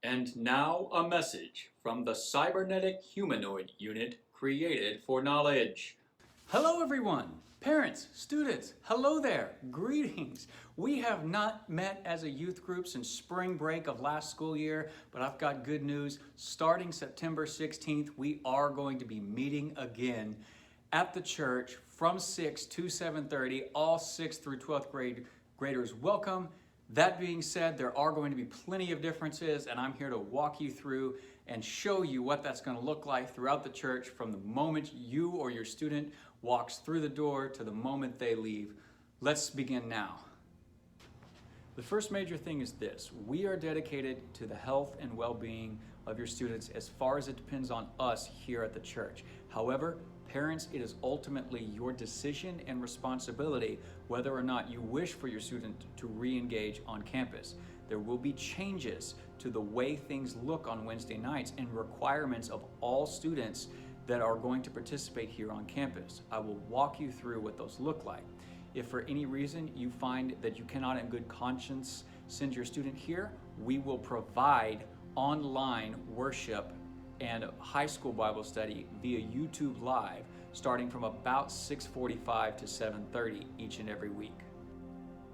And now a message from the Cybernetic Humanoid Unit created for knowledge. Hello everyone! Parents, students, hello there! Greetings! We have not met as a youth group since spring break of last school year, but I've got good news. Starting September 16th, we are going to be meeting again at the church from 6 to 7:30. All 6th through 12th graders welcome. That being said, there are going to be plenty of differences, and I'm here to walk you through and show you what that's going to look like throughout the church from the moment you or your student walks through the door to the moment they leave. Let's begin now. The first major thing is this: we are dedicated to the health and well-being of your students as far as it depends on us here at the church. However, parents, it is ultimately your decision and responsibility whether or not you wish for your student to re-engage on campus. There will be changes to the way things look on Wednesday nights and requirements of all students that are going to participate here on campus. I will walk you through what those look like. If for any reason you find that you cannot in good conscience send your student here, we will provide online worship and high school Bible study via YouTube Live starting from about 6:45 to 7:30 each and every week.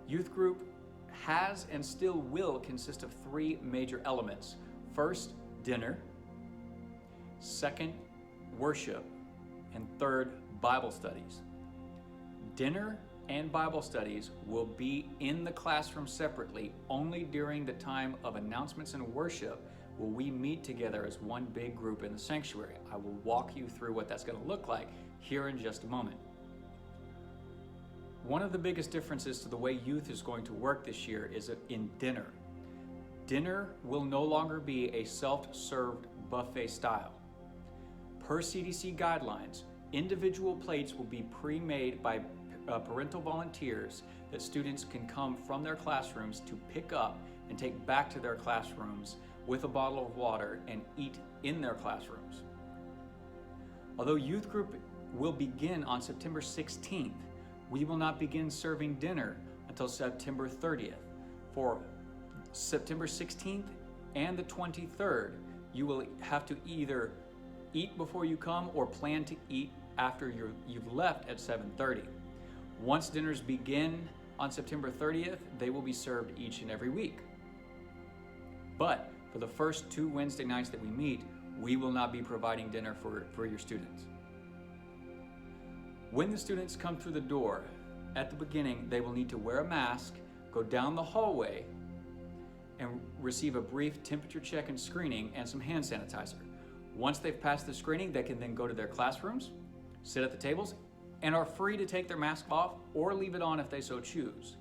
Youth group has and still will consist of 3 major elements. First, dinner. Second, worship. And third, Bible studies. Dinner and Bible studies will be in the classroom separately. Only during the time of announcements and worship will we meet together as one big group in the sanctuary. I will walk you through what that's going to look like here in just a moment. One of the biggest differences to the way youth is going to work this year is in dinner. Dinner will no longer be a self-served buffet style. Per CDC guidelines, individual plates will be pre-made by parental volunteers that students can come from their classrooms to pick up and take back to their classrooms with a bottle of water and eat in their classrooms. Although youth group will begin on September 16th, we will not begin serving dinner until September 30th. For September 16th and the 23rd, you will have to either eat before you come or plan to eat after you've left at 7:30. Once dinners begin on September 30th, they will be served each and every week. But for the first 2 Wednesday nights that we meet, we will not be providing dinner for your students. When the students come through the door, at the beginning, they will need to wear a mask, go down the hallway, and receive a brief temperature check and screening and some hand sanitizer. Once they've passed the screening, they can then go to their classrooms, sit at the tables, and are free to take their mask off or leave it on if they so choose.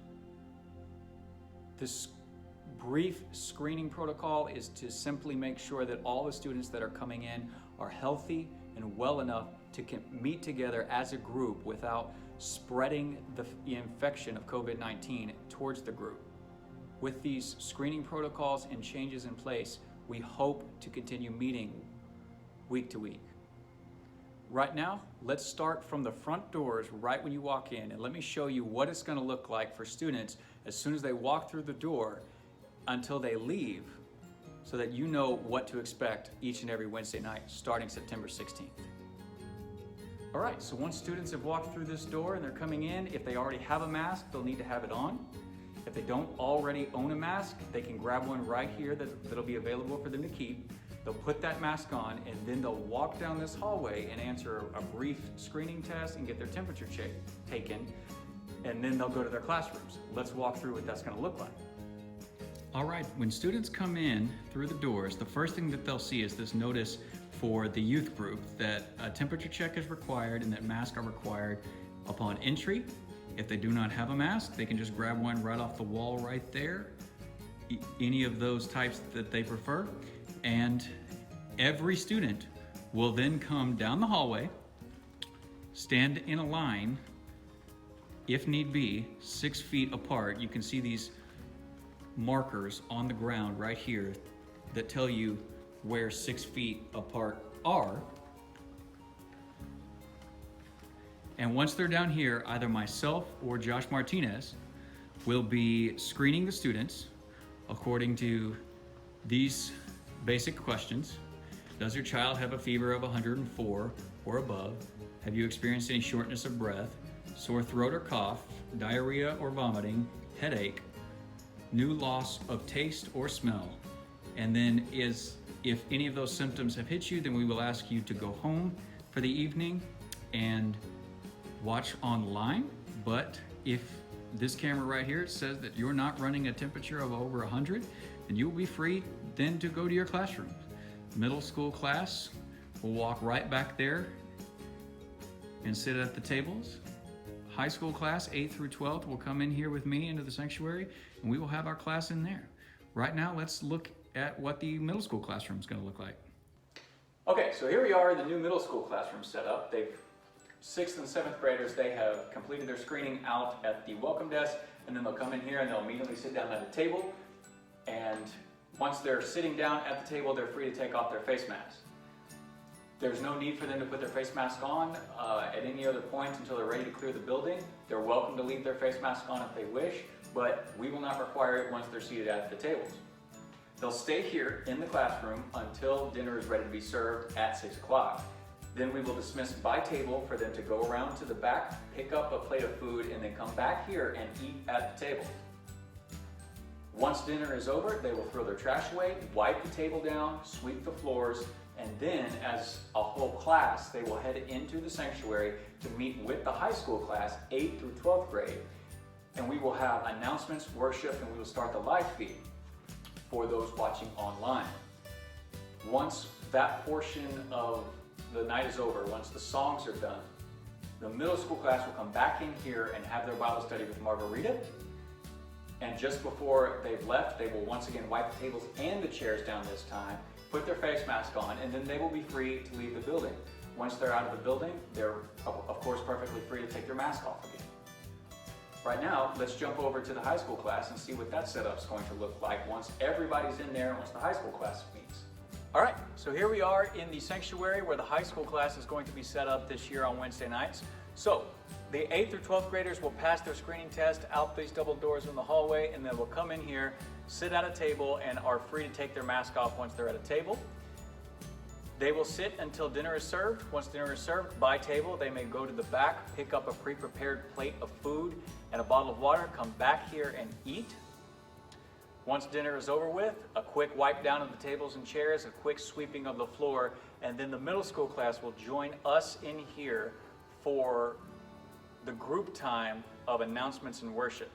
This brief screening protocol is to simply make sure that all the students that are coming in are healthy and well enough to meet together as a group without spreading the infection of COVID-19 towards the group. With these screening protocols and changes in place, we hope to continue meeting week to week. Right now, let's start from the front doors right when you walk in, and let me show you what it's going to look like for students as soon as they walk through the door until they leave, so that you know what to expect each and every Wednesday night starting September 16th. All right, so once students have walked through this door and they're coming in, if they already have a mask, they'll need to have it on. If they don't already own a mask, they can grab one right here that'll be available for them to keep. They'll put that mask on, and then they'll walk down this hallway and answer a brief screening test and get their temperature taken, and then they'll go to their classrooms. Let's walk through what that's going to look like. All right, when students come in through the doors, the first thing that they'll see is this notice for the youth group that a temperature check is required and that masks are required upon entry. If they do not have a mask, they can just grab one right off the wall right there, any of those types that they prefer. And every student will then come down the hallway, stand in a line, if need be, 6 feet apart. You can see these markers on the ground right here that tell you where 6 feet apart are. And once they're down here, either myself or Josh Martinez will be screening the students according to these basic questions. Does your child have a fever of 104 or above? Have you experienced any shortness of breath, sore throat or cough, diarrhea or vomiting, headache, new loss of taste or smell? And then if any of those symptoms have hit you, then we will ask you to go home for the evening and watch online. But if this camera right here says that you're not running a temperature of over 100, then you will be free then to go to your classroom. Middle school class will walk right back there and sit at the tables. High school class, 8th through 12th, will come in here with me into the sanctuary, and we will have our class in there. Right now, let's look at what the middle school classroom is going to look like. Okay, so here we are in the new middle school classroom setup. 6th and 7th graders, they have completed their screening out at the welcome desk, and then they'll come in here and they'll immediately sit down at a table. And once they're sitting down at the table, they're free to take off their face masks. There's no need for them to put their face mask on at any other point until they're ready to clear the building. They're welcome to leave their face mask on if they wish, but we will not require it once they're seated at the tables. They'll stay here in the classroom until dinner is ready to be served at 6 o'clock. Then we will dismiss by table for them to go around to the back, pick up a plate of food, and then come back here and eat at the table. Once dinner is over, they will throw their trash away, wipe the table down, sweep the floors, and then as a whole class, they will head into the sanctuary to meet with the high school class, 8th through 12th grade. And we will have announcements, worship, and we will start the live feed for those watching online. Once that portion of the night is over, once the songs are done, the middle school class will come back in here and have their Bible study with Margarita. And just before they've left, they will once again wipe the tables and the chairs down this time, put their face mask on, and then they will be free to leave the building. Once they're out of the building, they're of course perfectly free to take their mask off again. Right now, let's jump over to the high school class and see what that setup's going to look like once everybody's in there and once the high school class meets. All right, so here we are in the sanctuary where the high school class is going to be set up this year on Wednesday nights. So the 8th through 12th graders will pass their screening test out these double doors in the hallway, and then will come in here, sit at a table, and are free to take their mask off once they're at a table. They will sit until dinner is served. Once dinner is served by table, they may go to the back, pick up a pre-prepared plate of food and a bottle of water, come back here and eat. Once dinner is over with, a quick wipe down of the tables and chairs, a quick sweeping of the floor, and then the middle school class will join us in here for the group time of announcements and worship.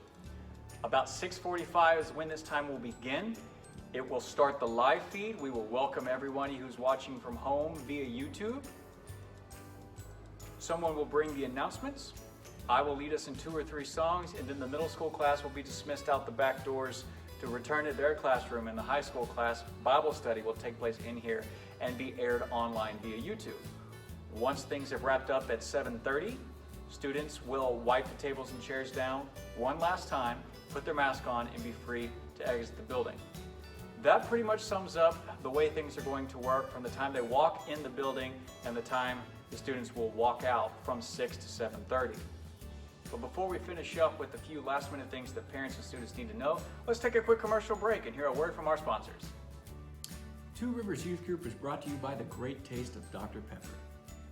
About 6:45 is when this time will begin. It will start the live feed. We will welcome everyone who's watching from home via YouTube. Someone will bring the announcements. I will lead us in 2 or 3 songs, and then the middle school class will be dismissed out the back doors to return to their classroom, and the high school class Bible study will take place in here and be aired online via YouTube. Once things have wrapped up at 7:30, students will wipe the tables and chairs down one last time, put their mask on, and be free to exit the building. That pretty much sums up the way things are going to work from the time they walk in the building and the time the students will walk out from 6 to 7:30. But before we finish up with a few last minute things that parents and students need to know, let's take a quick commercial break and hear a word from our sponsors. Two Rivers Youth Group is brought to you by the great taste of Dr. Pepper.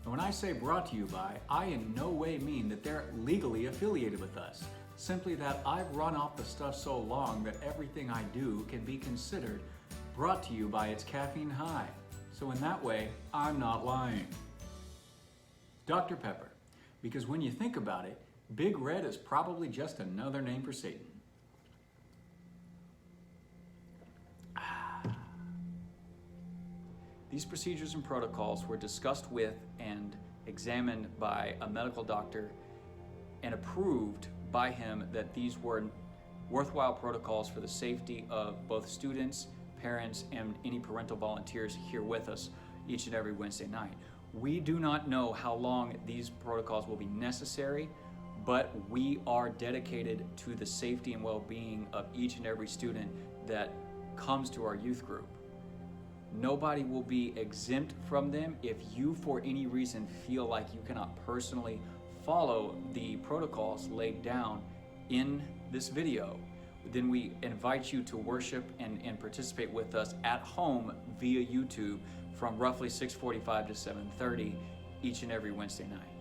And when I say brought to you by, I in no way mean that they're legally affiliated with us. Simply that I've run off the stuff so long that everything I do can be considered brought to you by its caffeine high. So in that way, I'm not lying. Dr. Pepper, because when you think about it, Big Red is probably just another name for Satan. These procedures and protocols were discussed with and examined by a medical doctor and approved by him that these were worthwhile protocols for the safety of both students, parents, and any parental volunteers here with us each and every Wednesday night. We do not know how long these protocols will be necessary, but we are dedicated to the safety and well-being of each and every student that comes to our youth group. Nobody will be exempt from them. If you, for any reason, feel like you cannot personally follow the protocols laid down in this video, Then we invite you to worship and participate with us at home via YouTube from roughly 6:45 to 7:30 each and every Wednesday night.